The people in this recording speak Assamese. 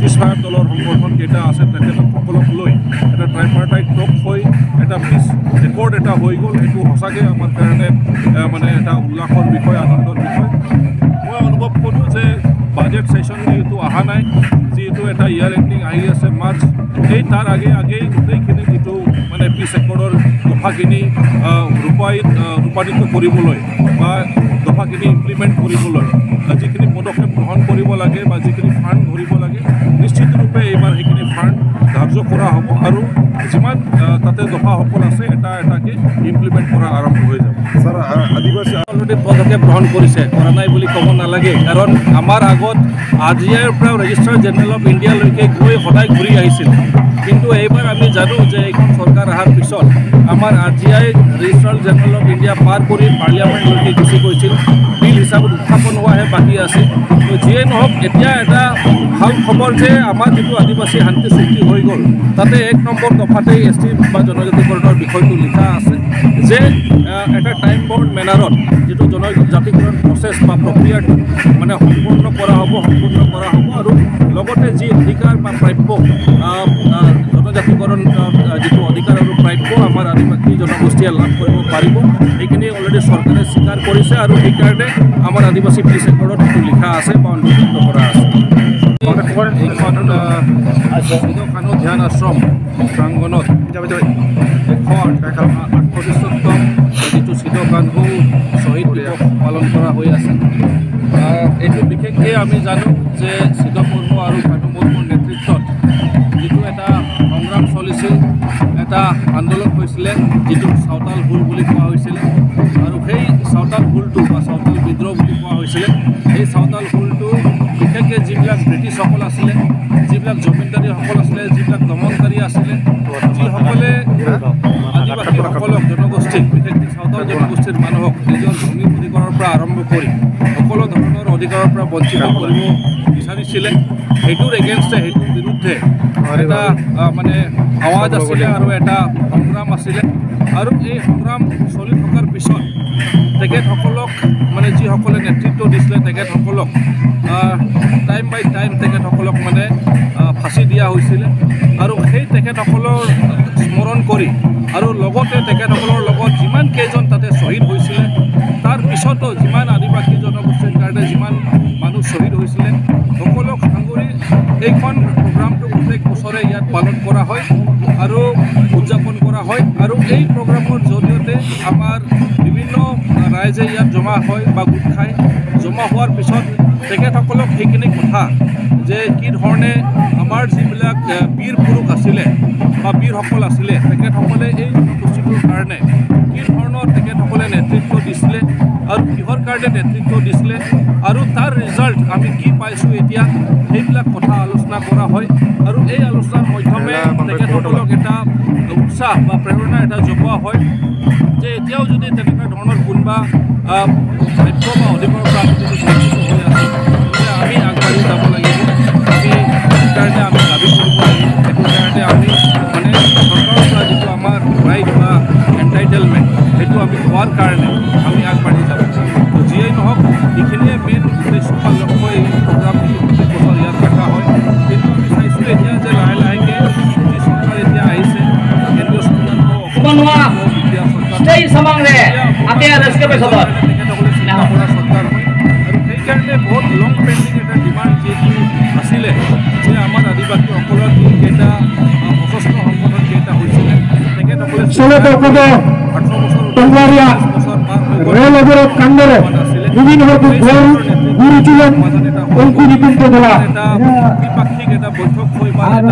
পিছফাৰ দলৰ সংগঠন কেইটা আছে তেখেতসকলক লৈ এটা ট্ৰাইপাৰ্টাইট টক হৈ এটা পিছ ৰেকৰ্ড এটা হৈ গ'ল। সেইটো সঁচাকৈ আমাৰ কাৰণে মানে এটা উল্লাসৰ বিষয়, আনন্দৰ বিষয়। মই অনুভৱ কৰোঁ যে বাজেট ছেশ্যন যিহেতু অহা নাই, যিহেতু এটা ইয়াৰ এণ্ডিং আহি আছে মাৰ্চ, সেই তাৰ আগেই গোটেইখিনি যিটো মানে পিছ ৰেকৰ্ডৰ দফাখিনি ৰূপায়িত কৰিবলৈ বা দফাখিনি ইমপ্লিমেণ্ট কৰিবলৈ যিখিনি পদক্ষেপ গ্ৰহণ কৰিব লাগে বা যিখিনি ফাণ্ড ধৰিব লাগে, নিশ্চিত ৰূপে এইবাৰ সেইখিনি ফাণ্ড ধাৰ্য কৰা হ'ব আৰু যিমান তাতে দফাসকল আছে এটা এটাকৈ ইমপ্লিমেণ্ট কৰা আৰম্ভ হৈ যাব। ছাৰ, আদিবাসী অলৰেডি পদক্ষেপ গ্ৰহণ কৰিছে, কৰা নাই বুলি ক'ব নালাগে, কাৰণ আমাৰ আগত RGIৰ পৰা ৰেজিষ্ট্ৰাৰ জেনেৰেল অফ ইণ্ডিয়ালৈকে গৈ সদায় ঘূৰি আহিছিল। কিন্তু এইবাৰ আমি জানো যে এইখন চৰকাৰ অহাৰ পিছত আমাৰ RGI registrar general of India পাৰ কৰি পাৰ্লিয়ামেণ্টলৈকে গুচি গৈছিল। বিল হিচাপত উত্থাপন হোৱাহে বাকী আছে। তো যিয়ে নহওক, এতিয়া এটা ভাল খবৰ যে আমাৰ যিটো আদিবাসী শান্তি চুক্তি হৈ গ'ল, তাতে 1 নম্বৰ দফাতেই ST বা জনজাতিকৰণৰ বিষয়টো লিখা আছে যে এটা টাইম বাউণ্ড মেনাৰত যিটো জনজাতিকৰণ প্ৰচেছ বা প্ৰক্ৰিয়াটো মানে সম্পূৰ্ণ কৰা হ'ব আৰু লগতে যি অধিকাৰ বা প্ৰাপ্য জনজাতিকৰণ যিটো অধিকাৰ আৰু প্ৰাপ্য আমাৰ আদিবাসী জনগোষ্ঠীয়ে লাভ কৰিব পাৰিব, সেইখিনি অলৰেডি চৰকাৰে স্বীকাৰ কৰিছে আৰু সেইকাৰণে আমাৰ আদিবাসী পিছ ৰেকৰ্ডত সেইটো লিখা আছে বা অন্তৰ্ভুক্ত কৰা আছে। এইখন কানু ধ্যান আশ্ৰম প্ৰাংগণত 138তম যিটো কানু শ্বহীদ দিৱস পালন কৰা হৈ আছে। এইটো বিশেষকৈ আমি জানো যে মুৰ্মু আৰু কানু মুৰ্মুৰ নেতৃত্বত যিটো এটা সংগ্ৰাম চলিছিল, এটা আন্দোলন হৈছিলে যিটো চাওতাল হুল বুলি কোৱা হৈছিলে, আৰু সেই চাওতাল হুলটো বা চাওতাল বিদ্ৰোহ বুলি কোৱা হৈছিলে। সেই চাওতাল হুলটো বিশেষকৈ যিবিলাক ব্ৰিটিছসকল আছিলে, যিবিলাক জমিনদাৰীসকল আছিলে, যিবিলাক দমনকাৰী আছিলে, যিসকলে আদিবাসীসকলক জনগোষ্ঠীক বিশেষকৈ চাওতাল জনগোষ্ঠীৰ মানুহক নিজৰ ভূমিৰ অধিকাৰৰ পৰা আৰম্ভ কৰি সকলো ধৰণৰ অধিকাৰৰ পৰা বঞ্চিত কৰিব বিচাৰিছিলে, সেইটোৰ এগেইনষ্টে, সেইটোৰ বিৰুদ্ধে এটা মানে আৱাজ আছিলে আৰু এটা সংগ্ৰাম আছিলে। আৰু এই সংগ্ৰাম চলি থকাৰ পিছত তেখেতসকলক মানে যিসকলে নেতৃত্ব দিছিলে তেখেতসকলক টাইম বাই টাইম তেখেতসকলক মানে ফাঁচি দিয়া হৈছিলে। আৰু সেই তেখেতসকলৰ স্মৰণ কৰি আৰু লগতে তেখেতসকলৰ লগত যিমান কেইজন তাতে শ্বহীদ হৈছিলে, তাৰ পিছতো যিমান আদিবাসী জনগোষ্ঠীৰ কাৰণে যিমান মানুহ শ্বহীদ হৈছিলে, সকলোক সাঙুৰি এইখন প্ৰগ্ৰামটো প্ৰত্যেক বছৰে ইয়াত পালন কৰা হয় আৰু উদযাপন কৰা হয়। আৰু এই প্ৰগ্ৰামৰ জৰিয়তে আমাৰ বিভিন্ন ৰাইজে ইয়াত জমা হয় বা গোট খায়। জমা হোৱাৰ পিছত তেখেতসকলক সেইখিনি কথা যে কি ধৰণে আমাৰ যিবিলাক বীৰ পুৰুষ আছিলে বা বীৰসকল আছিলে, তেখেতসকলে এই জনগোষ্ঠীটোৰ কাৰণে কি ধৰণৰ তেখেতসকলে নেতৃত্ব দিছিলে আৰু কিহৰ কাৰণে নেতৃত্ব দিছিলে আৰু তাৰ ৰিজাল্ট আমি কি পাইছোঁ এতিয়া, সেইবিলাক কথা আলোচনা কৰা হয়। আৰু এই আলোচনাৰ মাধ্যমে তেখেতসকলক এটা উৎসাহ বা প্ৰেৰণা এটা জগোৱা হয় যে এতিয়াও যদি তেনেকুৱা ধৰণৰ কোনোবা দায়িত্ব বা অধিকাৰৰ পৰা আমি যদি বঞ্চিত হৈ আছোঁ, তেতিয়াহ'লে আমি আগবাঢ়ি যাব লাগিব। আমি সেইকাৰণে আমি দাবী কৰিব লাগিব, সেইটো কাৰণে আমি মানে চৰকাৰৰ পৰা যিটো আমাৰ ৰাইট বা এণ্টাইটেলমেণ্ট সেইটো আমি পোৱাৰ কাৰণে আমি আগবাঢ়ি যাব লাগিব। তো যিয়েই নহওক, এইখিনিয়ে মেইন উদ্দেশ্য বা লক্ষ্য এই প্ৰগ্ৰামখিনি প্ৰত্যেক বছৰ ইয়াত ৰখা হয়। কিন্তু আমি চাইছোঁ এতিয়া যে লাহে লাহেকৈ যি চৰকাৰ এতিয়া আহিছে, কেন্দ্ৰীয় চৰকাৰ সেইকাৰণে বহুত লং পেণ্ডিং এটা ডিমাণ্ড যিটো আছিলে যে আমাৰ আদিবাসীসকলৰ যিকেইটা সশস্ত্ৰ সংগঠন কেইটা হৈছিলে, তেখেতসকলে 18 বছৰ দ্বিপাক্ষিক এটা বৈঠক হৈ বা এটা